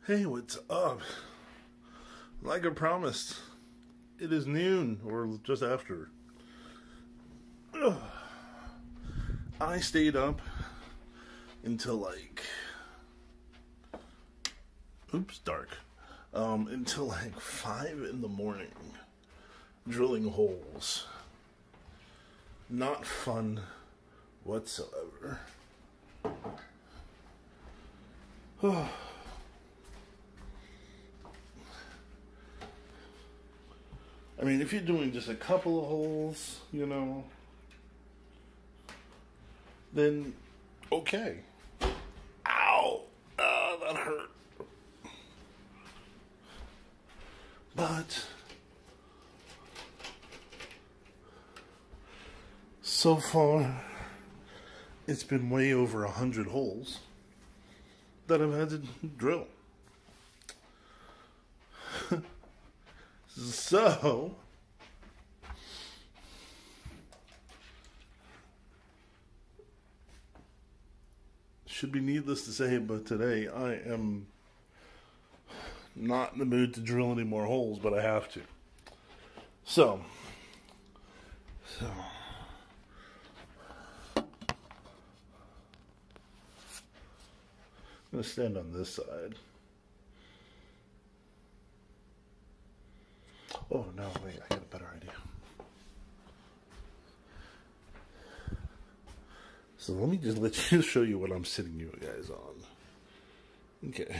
Hey, what's up? Like I promised, it is noon, or just after. Ugh. I stayed up until dark. Until 5 in the morning, drilling holes. Not fun whatsoever. I mean, if you're doing just a couple of holes, then okay. Ow! That hurt. But so far, it's been way over 100 holes that I've had to drill. So, should be needless to say, but today I am not in the mood to drill any more holes, but I have to. So I'm going to stand on this side. Oh, no, wait, I got a better idea. So let me just show you what I'm sitting you guys on. Okay.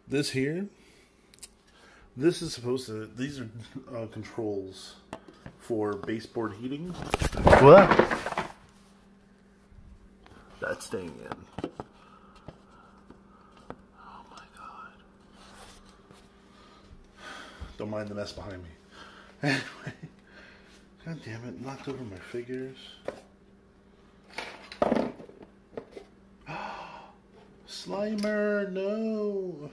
This here, this is supposed to, these are controls for baseboard heating. What? That's staying in. Don't mind the mess behind me. Anyway, god damn it, knocked over my figures. Slimer, no!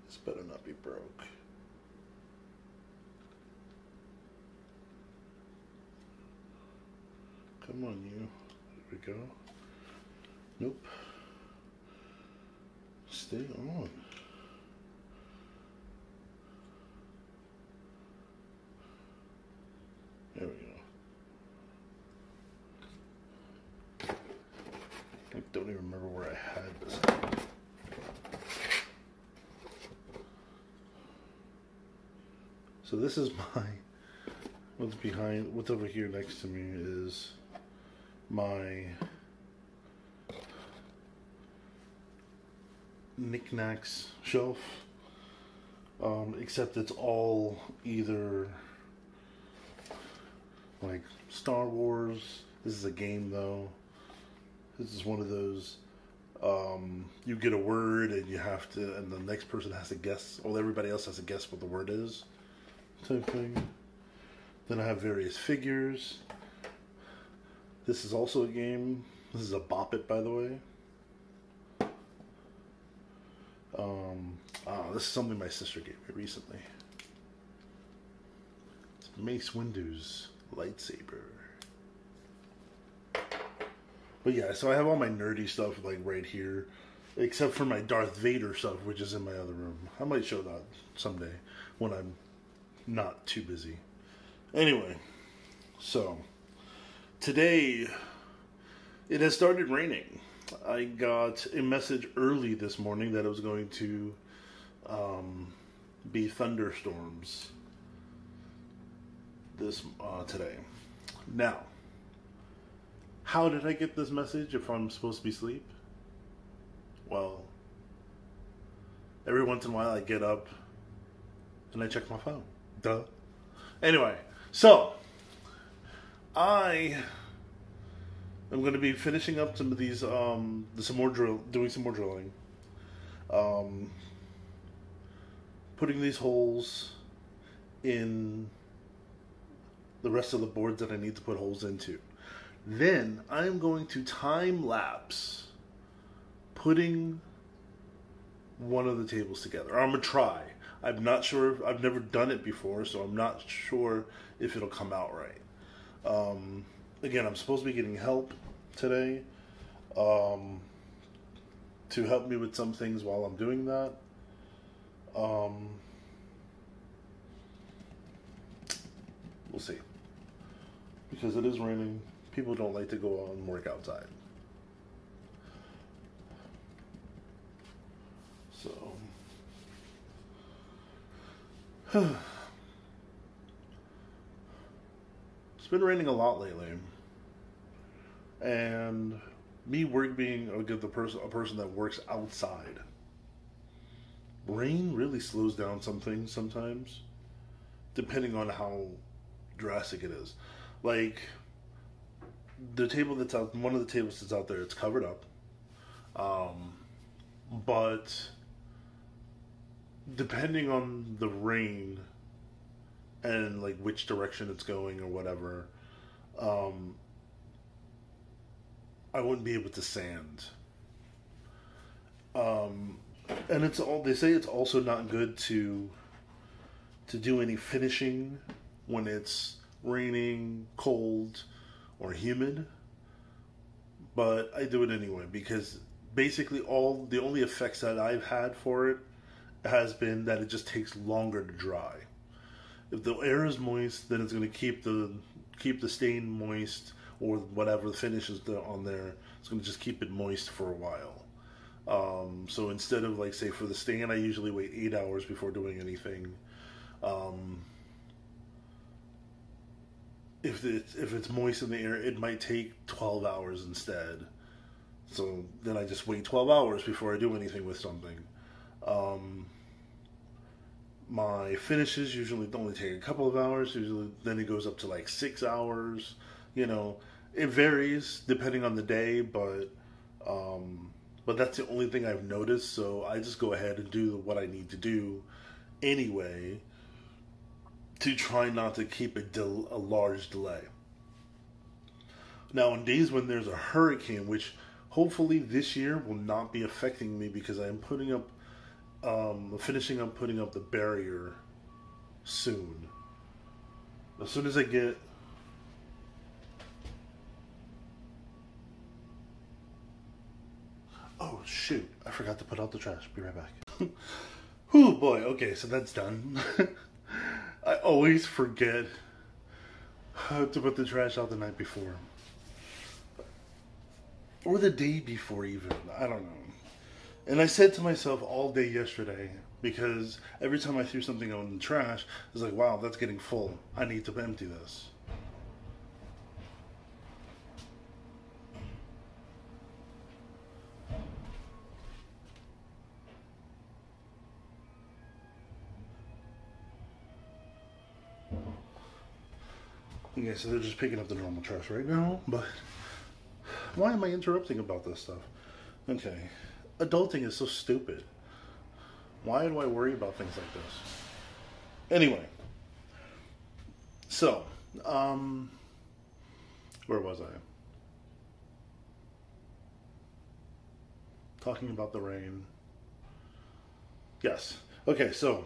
This better not be broke. Come on, you. There we go. Nope. Stay on. There we go. I don't even remember where I had this. So this is what's over here next to me is my knickknacks shelf. Except it's all either like Star Wars. This is a game though. This is one of those, you get a word and you have to, and the next person has to guess, or everybody else has to guess what the word is, type thing. Then I have various figures. This is also a game. This is a Bop It, by the way. This is something my sister gave me recently. It's Mace Windu's lightsaber. But yeah, so I have all my nerdy stuff right here, except for my Darth Vader stuff, which is in my other room. I might show that someday when I'm not too busy. Anyway, so today it has started raining. I got a message early this morning that it was going to be thunderstorms today. Now, how did I get this message if I'm supposed to be asleep? Well, every once in a while I get up and I check my phone. Duh. Anyway, so I am going to be finishing up some of these, doing some more drilling, putting these holes in the rest of the boards that I need to put holes into. Then I'm going to time lapse putting one of the tables together. Or I'm going to try. I'm not sure. I've never done it before, so I'm not sure if it'll come out right. Again, I'm supposed to be getting help today. to help me with some things while I'm doing that. We'll see. Because it is raining, people don't like to go out and work outside. So, it's been raining a lot lately. And me being a person that works outside, rain really slows down some things sometimes, depending on how drastic it is. Like the table that's out, one of the tables that's out there, it's covered up, but depending on the rain and like which direction it's going or whatever, I wouldn't be able to sand. And it's all, they say it's also not good to do any finishing when it's raining, cold, or humid. But I do it anyway because basically the only effects that I've had for it has been that it just takes longer to dry. If the air is moist, then it's going to keep the stain moist, or whatever the finish is on there. It's going to just keep it moist for a while. So instead of, like, say for the stain, I usually wait 8 hours before doing anything. If it's moist in the air, it might take 12 hours instead. So then I just wait 12 hours before I do anything with something. My finishes usually only take a couple of hours. Usually, then it goes up to like 6 hours. You know, it varies depending on the day, but that's the only thing I've noticed. So I just go ahead and do what I need to do anyway to try not to keep a large delay. Now, on days when there's a hurricane, which hopefully this year will not be affecting me because I'm finishing up putting up the barrier soon. As soon as I get oh shoot, I forgot to put out the trash. Be right back. Whew, boy, okay, so that's done. I always forget to put the trash out the night before. Or the day before even, I don't know. And I said to myself all day yesterday, because every time I threw something out in the trash, I was like, wow, that's getting full. I need to empty this. Okay, so they're just picking up the normal trash right now, but why am I interrupting about this stuff? Okay, adulting is so stupid. Why do I worry about things like this? Anyway, so, where was I? Talking about the rain. Yes. Okay, so,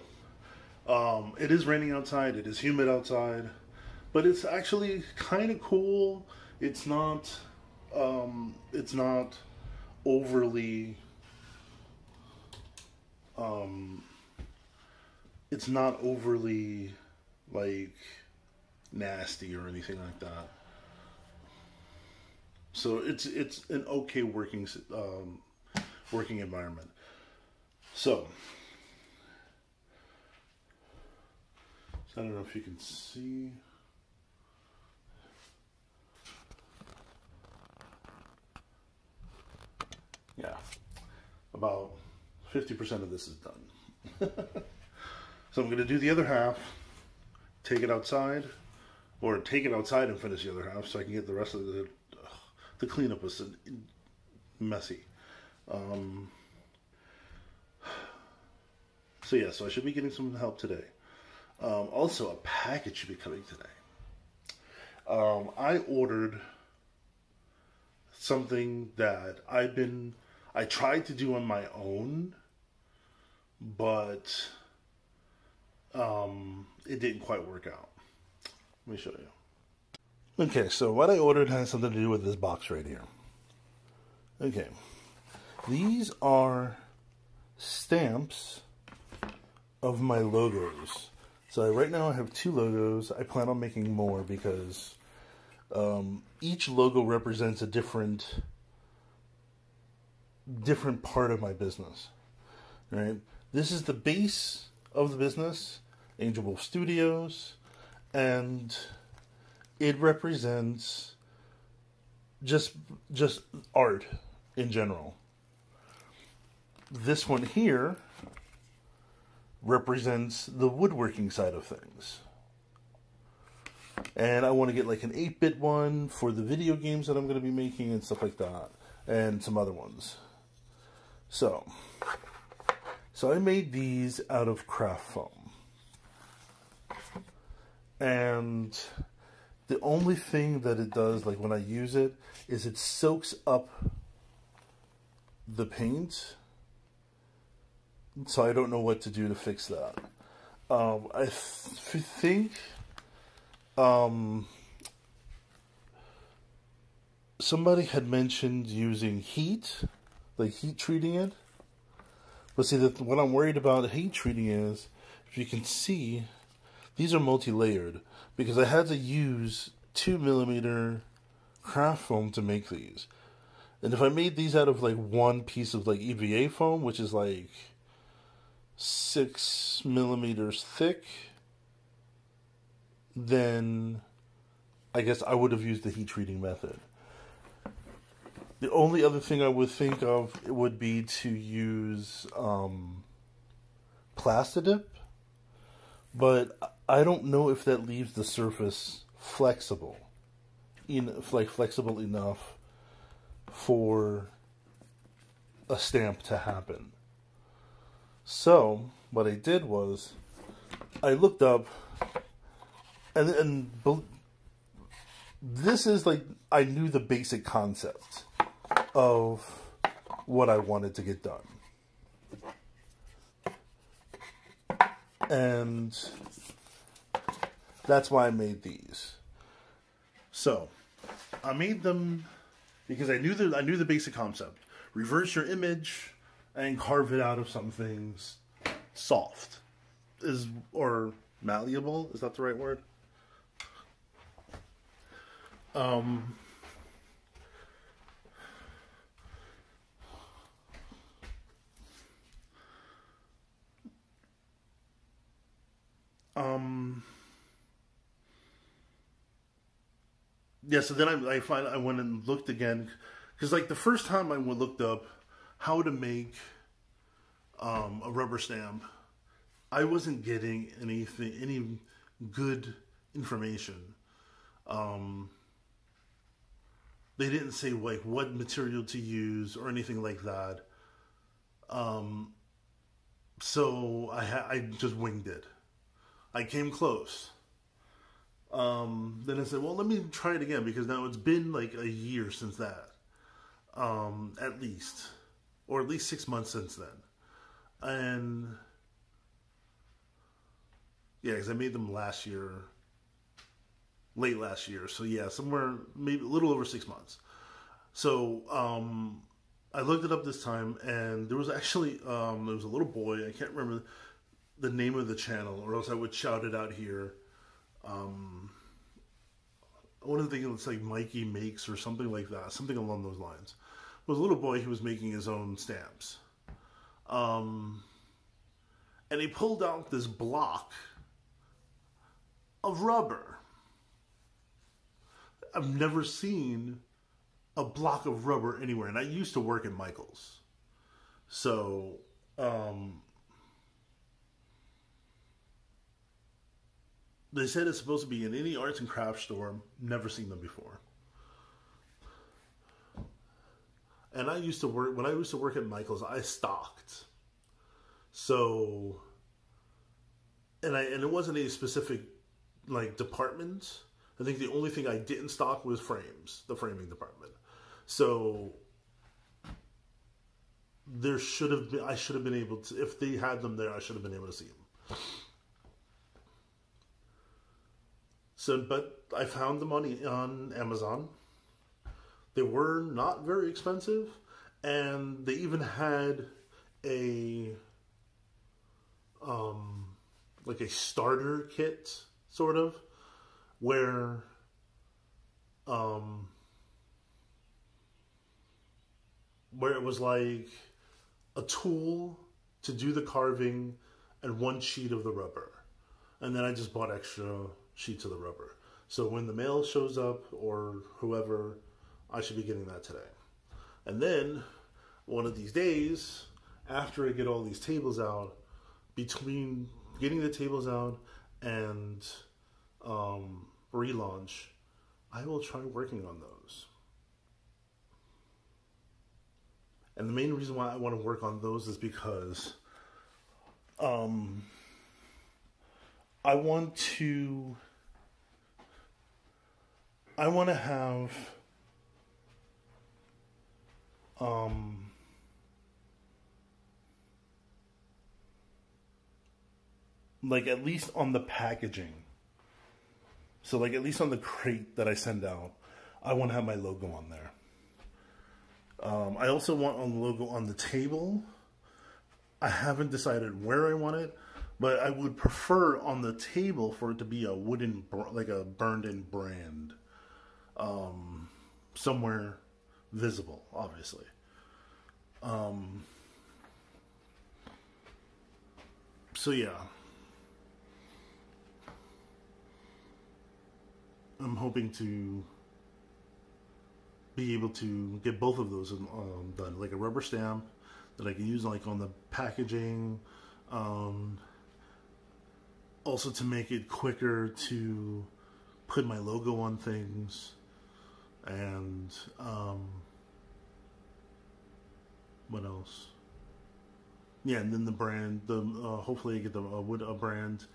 it is raining outside, it is humid outside. But it's actually kind of cool. It's not overly, it's not overly, like, nasty or anything like that. So it's an okay working environment. So I don't know if you can see. Yeah, about 50% of this is done. So I'm going to do the other half, take it outside, or take it outside and finish the other half so I can get the rest of the cleanup was messy. So yeah, so I should be getting some help today. Also, a package should be coming today. I ordered something that I tried to do on my own, but it didn't quite work out. Let me show you. Okay, so what I ordered has something to do with this box right here. Okay, These are stamps of my logos. So right now I have 2 logos. I plan on making more because each logo represents a different part of my business. Right? This is the base of the business, Angelwolf Studios, and it represents just art in general. This one here represents the woodworking side of things. And I want to get like an 8-bit one for the video games that I'm going to be making and stuff like that. And some other ones. So I made these out of craft foam. And the only thing that it does, like when I use it, is it soaks up the paint. So I don't know what to do to fix that. I think somebody had mentioned using heat, like heat treating it. But see, what I'm worried about heat treating is, if you can see, these are multi-layered because I had to use 2mm craft foam to make these. And if I made these out of like one piece of like EVA foam, which is like 6mm thick, then I guess I would have used the heat treating method. The only other thing I would think of would be to use Plastidip, but I don't know if that leaves the surface flexible, flexible enough for a stamp to happen. So what I did was I looked up, and this is like, I knew the basic concept of what I wanted to get done. And that's why I made these. So I made them because I knew the basic concept. Reverse your image and carve it out of something soft, or malleable. Is that the right word? Yeah, so then I went and looked again, because like the first time I looked up how to make a rubber stamp, I wasn't getting any good information. They didn't say like what material to use or anything like that. So I just winged it. I came close. Then I said, well, let me try it again, because now it's been like a year since that, at least, or at least 6 months since then. And yeah, because I made them last year, late last year. So yeah, somewhere maybe a little over 6 months. So I looked it up this time, and there was actually there was a little boy. I can't remember the name of the channel, or else I would shout it out here. I want to think it's like Mikey Makes or something like that, something along those lines. It was a little boy who was making his own stamps, and he pulled out this block of rubber. I've never seen a block of rubber anywhere, and I used to work at Michael's, so they said it's supposed to be in any arts and crafts store. Never seen them before. And I used to work, when I used to work at Michael's, I stocked. So, and it wasn't a specific like department. I think the only thing I didn't stock was frames, the framing department. So there should have been, I should have been able to, if they had them there, I should have been able to see them. So, but I found them on Amazon. They were not very expensive, And they even had a like a starter kit, sort of, where it was like a tool to do the carving and one sheet of the rubber. And then I just bought extra sheets of the rubber. So when the mail shows up, or whoever, I should be getting that today. And then, one of these days, after I get all these tables out, between getting the tables out and relaunch, I will try working on those. And the main reason why I want to work on those is because I want to have like at least on the packaging. So like at least on the crate that I send out, I want to have my logo on there. I also want a logo on the table. I haven't decided where I want it, but I would prefer on the table for it to be a wooden, like a burned-in brand, somewhere visible, obviously. So yeah, I'm hoping to be able to get both of those done, like a rubber stamp that I can use like on the packaging, also to make it quicker to put my logo on things, and what else? Yeah, and then the brand, hopefully I get a brand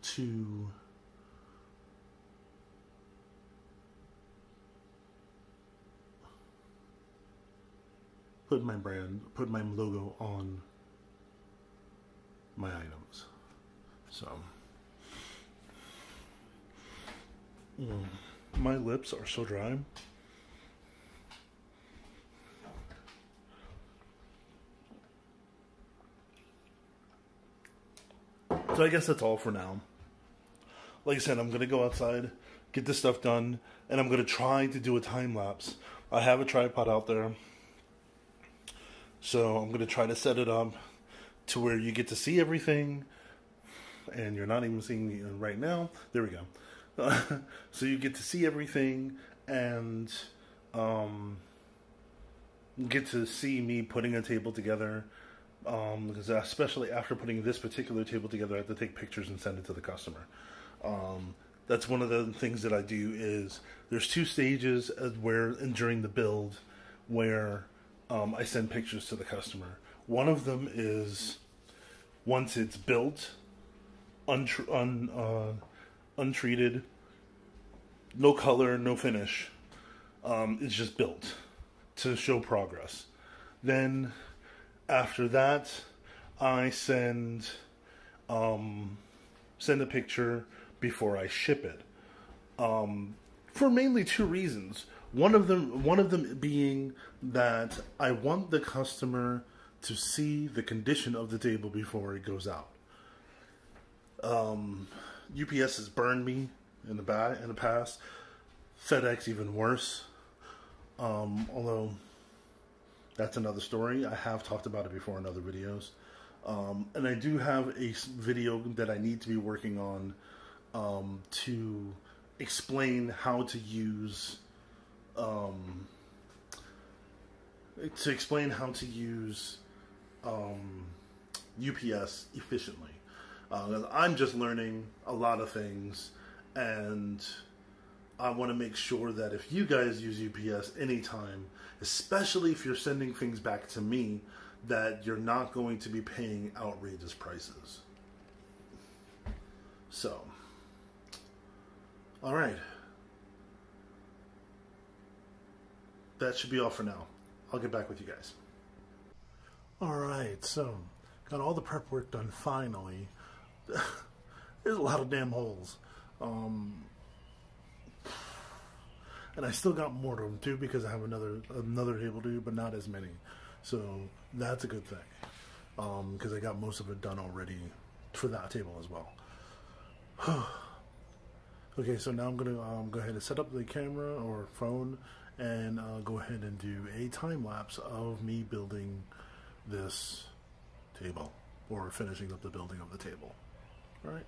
to put my logo on my items. So, my lips are so dry. So I guess that's all for now. Like I said, I'm going to go outside, get this stuff done, and I'm going to try to do a time lapse. I have a tripod out there, so I'm going to try to set it up to where you get to see everything, and you're not even seeing me right now. There we go. So you get to see everything, and get to see me putting a table together. Because especially after putting this particular table together, I have to take pictures and send it to the customer. That's one of the things that I do. Is there's 2 stages during the build where I send pictures to the customer. One of them is once it's built, untreated, no color, no finish. It's just built to show progress. Then after that, I send a picture before I ship it, for mainly 2 reasons. One of them being that I want the customer to see the condition of the table before it goes out. UPS has burned me in the past. FedEx even worse. Although that's another story. I have talked about it before in other videos. And I do have a video that I need to be working on to explain how to use UPS efficiently. I'm just learning a lot of things, and I want to make sure that if you guys use UPS anytime, especially if you're sending things back to me, that you're not going to be paying outrageous prices. So, alright. That should be all for now. I'll get back with you guys. Alright, so, got all the prep work done finally. There's a lot of damn holes. and I still got more to do because I have another table to do, but not as many. So that's a good thing, because I got most of it done already for that table as well. Okay, so now I'm gonna go ahead and set up the camera or phone and go ahead and do a time lapse of me building this table, or finishing up the building of the table. All right.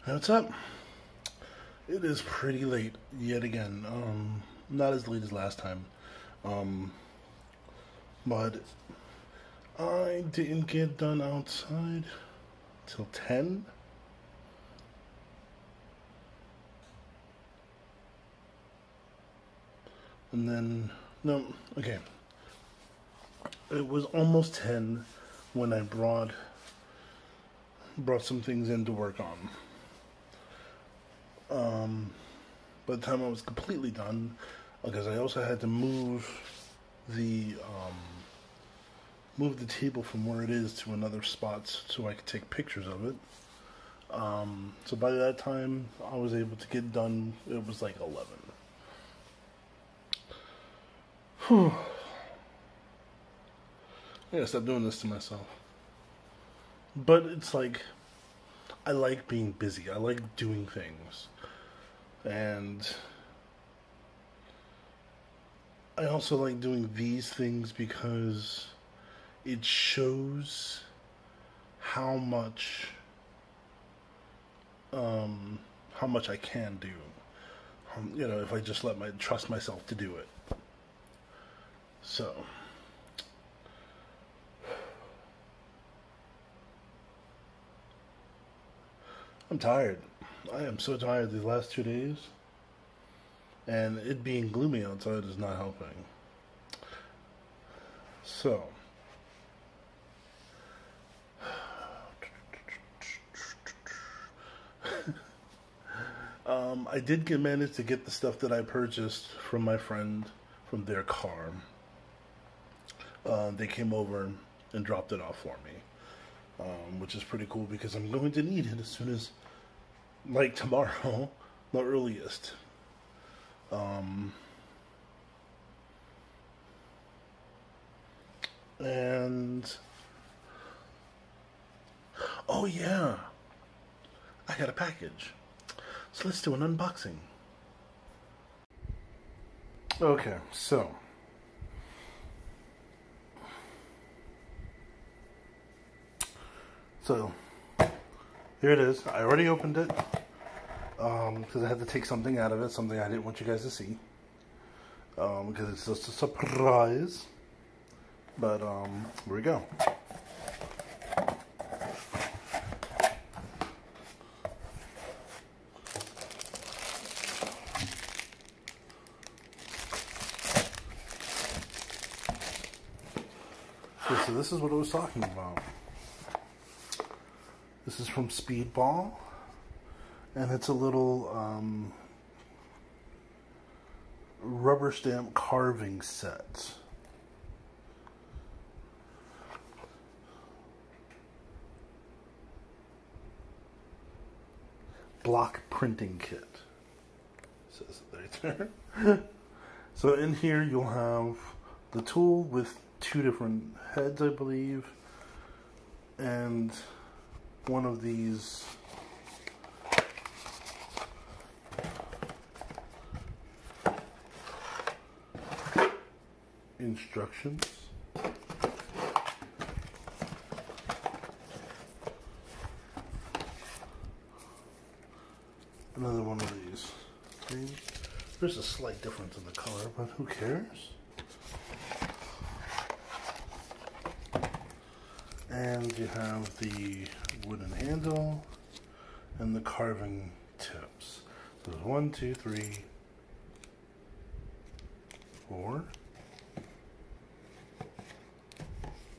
What's up? It is pretty late yet again. Not as late as last time. But I didn't get done outside till 10. And then, no, okay. It was almost 10 when I brought some things in to work on. By the time I was completely done, because I also had to move the table from where it is to another spot so I could take pictures of it. So by that time, I was able to get done. It was like 11. Whew. I gotta stop doing this to myself. But it's like, I like being busy. I like doing things. And I also like doing these things because it shows how much I can do. You know, if I just trust myself to do it. So I'm tired. I am so tired these last 2 days. And it being gloomy outside is not helping. So I did manage to get the stuff that I purchased from my friend from their car. They came over and dropped it off for me, which is pretty cool because I'm going to need it as soon as, like, tomorrow, the earliest. And oh yeah, I got a package. So let's do an unboxing. Okay, so here it is. I already opened it because I had to take something out of it, something I didn't want you guys to see, because it's just a surprise. But here we go. So this is what I was talking about. This is from Speedball, and it's a little rubber stamp carving set. Block printing kit, says it right there. So in here you'll have the tool with 2 different heads, I believe, and one of these instructions. Another one of these things. There's a slight difference in the color, but who cares? And you have the wooden handle and the carving tips. So there's 1, 2, 3, 4.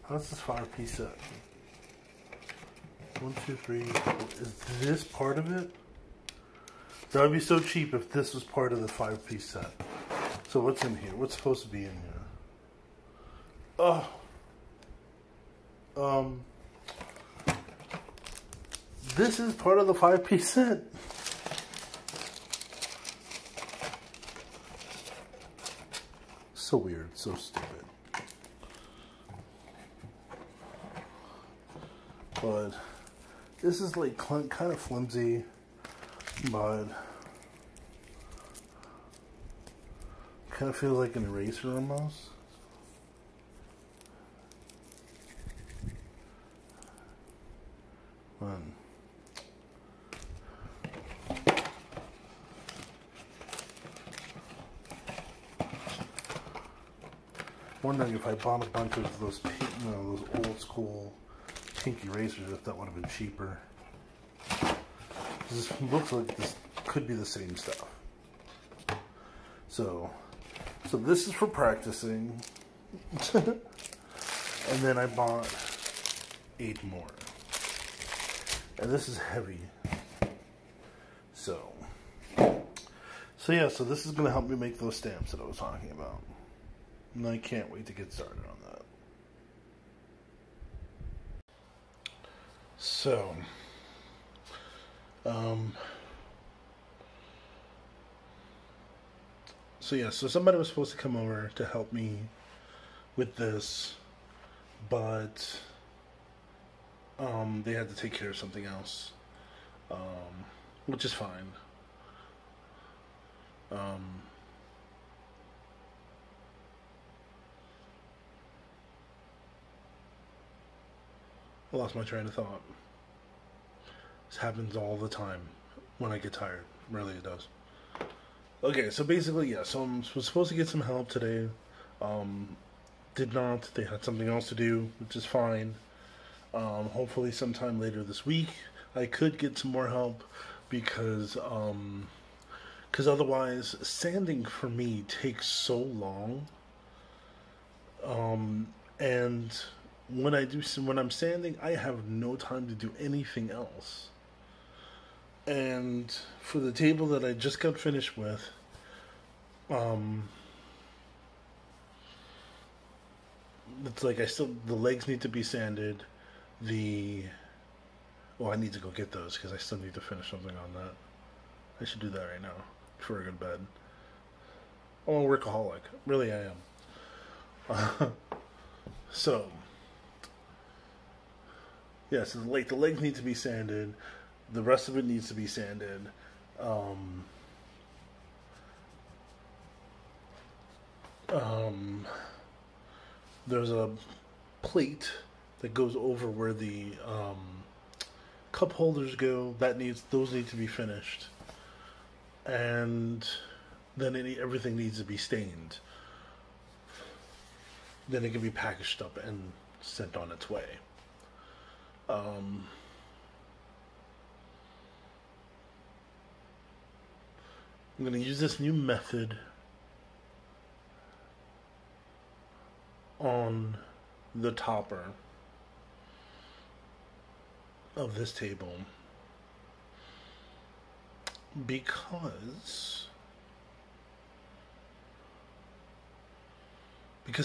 How's this 5-piece set? 1, 2, 3, 4. Is this part of it? That would be so cheap if this was part of the 5-piece set. So what's in here? What's supposed to be in here? Oh. This is part of the 5-piece set. So weird, so stupid. But this is like kind of flimsy, but kind of feels like an eraser almost. wondering if I bought a bunch of those, those old school pink erasers, if that would have been cheaper. This looks like this could be the same stuff. So this is for practicing. And then I bought 8 more. And this is heavy. So yeah, so this is going to help me make those stamps that I was talking about. And I can't wait to get started on that. So, so somebody was supposed to come over to help me with this, but they had to take care of something else, which is fine. I lost my train of thought. This happens all the time when I get tired. Really, it does. Okay, so basically, yeah, so I was supposed to get some help today. Did not. They had something else to do, which is fine. Hopefully sometime later this week I could get some more help because otherwise sanding for me takes so long. And when I'm sanding, I have no time to do anything else. And for the table that I just got finished with, it's like the legs need to be sanded. I need to go get those because I still need to finish something on that. I should do that right now before I go to bed. I'm a workaholic. Really, I am. So the legs need to be sanded. The rest of it needs to be sanded. There's a plate that goes over where the cup holders go. Those need to be finished, and then everything needs to be stained. Then it can be packaged up and sent on its way. I'm going to use this new method on the topper of this table because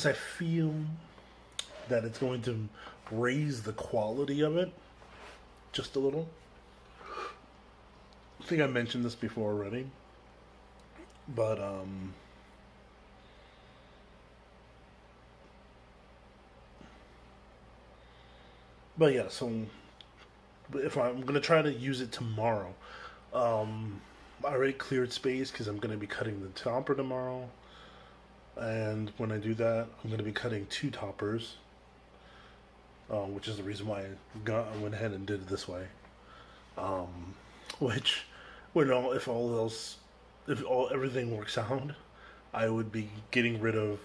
I feel that it's going to raise the quality of it just a little. I think I mentioned this before already, but yeah, so if I'm going to try to use it tomorrow, I already cleared space because I'm going to be cutting the topper tomorrow. And when I do that, I'm going to be cutting 2 toppers, which is the reason why I went ahead and did it this way. Which, if everything works out, I would be getting rid of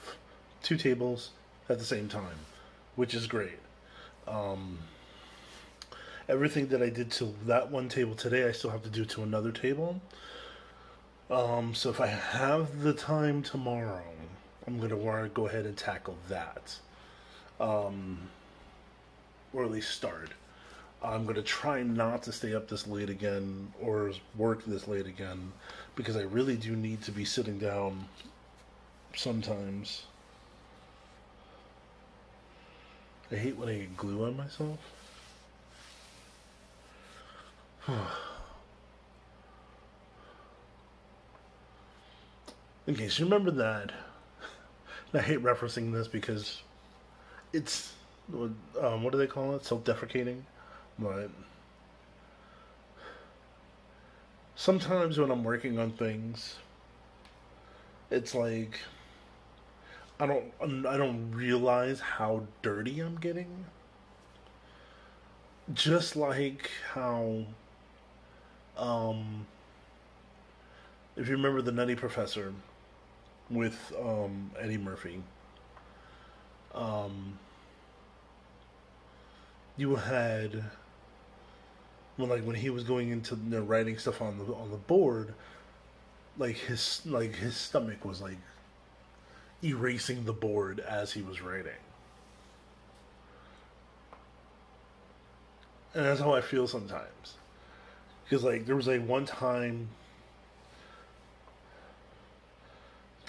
2 tables at the same time, which is great. Everything that I did to that one table today, I still have to do to another table. So if I have the time tomorrow, I'm going to want to go ahead and tackle that. Or at least start. I'm going to try not to stay up this late again or work this late again because I really do need to be sitting down sometimes. I hate when I get glue on myself. Okay, so remember that. I hate referencing this because it's, what do they call it? Self-deprecating. But sometimes when I'm working on things, it's like I don't realize how dirty I'm getting. Just like how if you remember the Nutty Professor with Eddie Murphy, You had when he was going into writing stuff on the board, his stomach was like erasing the board as he was writing. And that's how I feel sometimes. Because there was one time,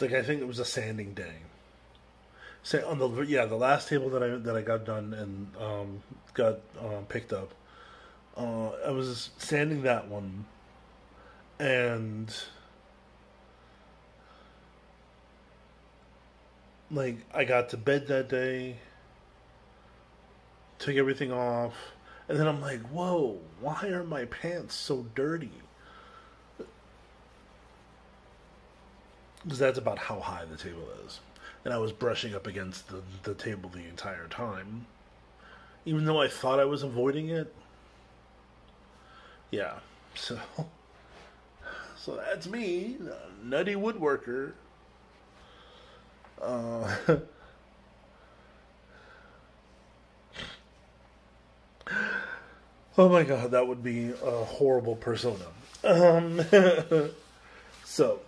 I think it was a sanding day. On the last table that I got done and got picked up, I was sanding that one, and I got to bed that day, took everything off, and then I'm like, whoa, why are my pants so dirty? Because that's about how high the table is. And I was brushing up against the table the entire time. Even though I thought I was avoiding it. Yeah. So that's me, nutty woodworker. Oh my god, that would be a horrible persona. So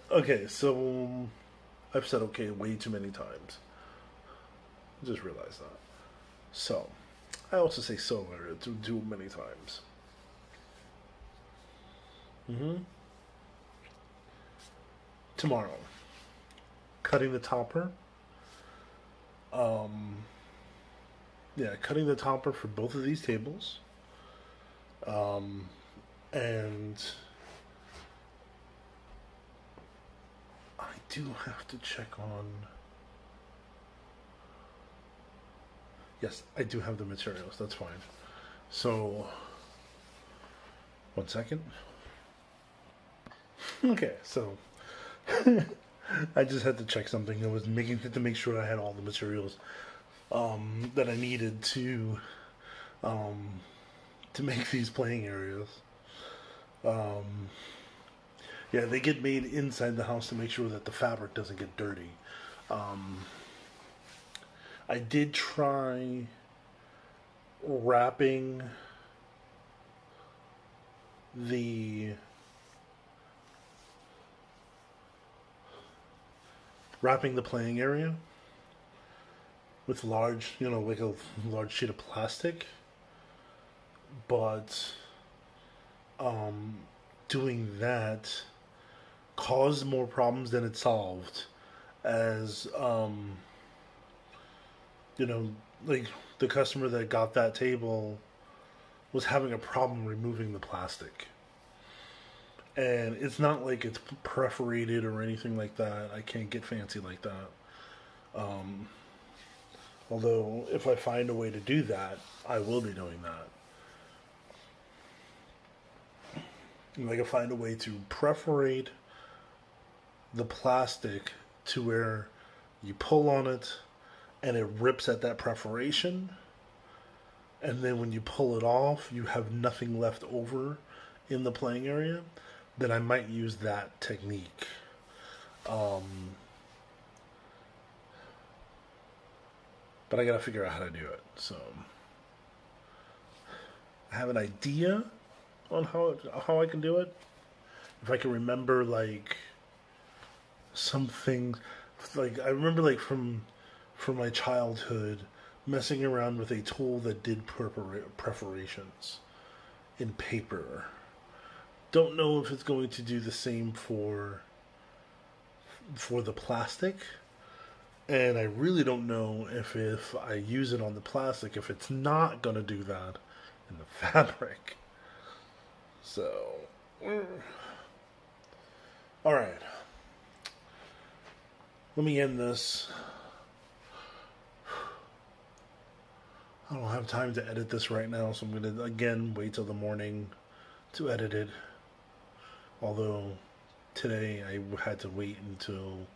I've said okay way too many times. I just realized that. So, I also say so too many times. Tomorrow, cutting the topper. Cutting the topper for both of these tables. And I do have to check on. Yes, I do have the materials. That's fine. So, 1 second. Okay, so I just had to check something. I was to make sure I had all the materials that I needed to make these playing areas. They get made inside the house to make sure that the fabric doesn't get dirty. I did try wrapping the playing area with large, like a large sheet of plastic, but doing that caused more problems than it solved, as the customer that got that table was having a problem removing the plastic. And it's not like it's perforated or anything like that. I can't get fancy like that. Although, if I find a way to do that, I will be doing that. If I find a way to perforate the plastic to where you pull on it and it rips at that perforation, and then when you pull it off, you have nothing left over in the playing area, then I might use that technique. But I gotta figure out how to do it. So I have an idea on how I can do it. If I can remember some things, I remember from my childhood messing around with a tool that did perforations in paper. Don't know if it's going to do the same for the plastic, and I really don't know if I use it on the plastic, if it's not going to do that in the fabric. So, alright. Let me end this. I don't have time to edit this right now, so I'm going to, again, wait till the morning to edit it. Although, today I had to wait until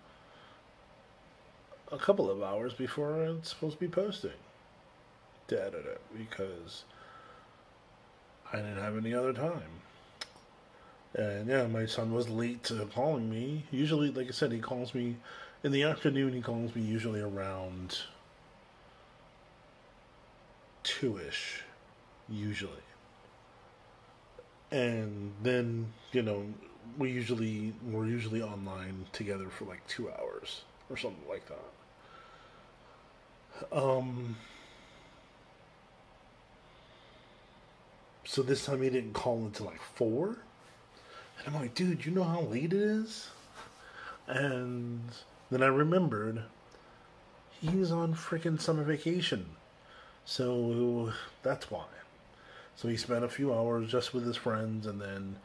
a couple of hours before it's supposed to be posting to edit it, because I didn't have any other time. And yeah, my son was late to calling me. Usually, like I said, he calls me in the afternoon. He calls me usually around 2-ish, usually. And then, we're usually online together for like 2 hours or something like that. So this time he didn't call until like 4. And I'm like, dude, you know how late it is? And then I remembered he was on freaking summer vacation. So that's why. So he spent a few hours just with his friends, and then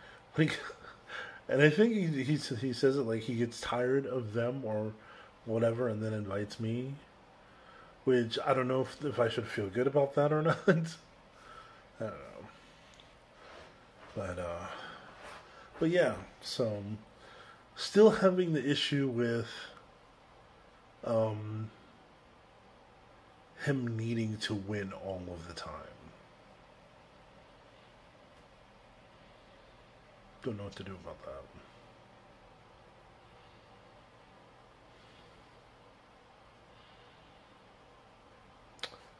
and I think he says it like he gets tired of them or whatever, and then invites me. Which I don't know if I should feel good about that or not. I don't know. But yeah, so still having the issue with him needing to win all of the time. Don't know what to do about that.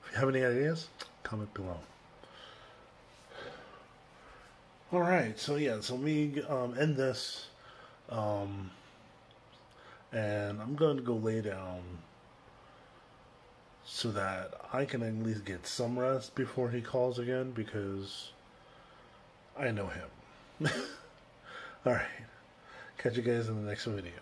If you have any ideas, comment below. Alright, so we end this, and I'm going to go lay down so that I can at least get some rest before he calls again, because I know him. Alright, catch you guys in the next video.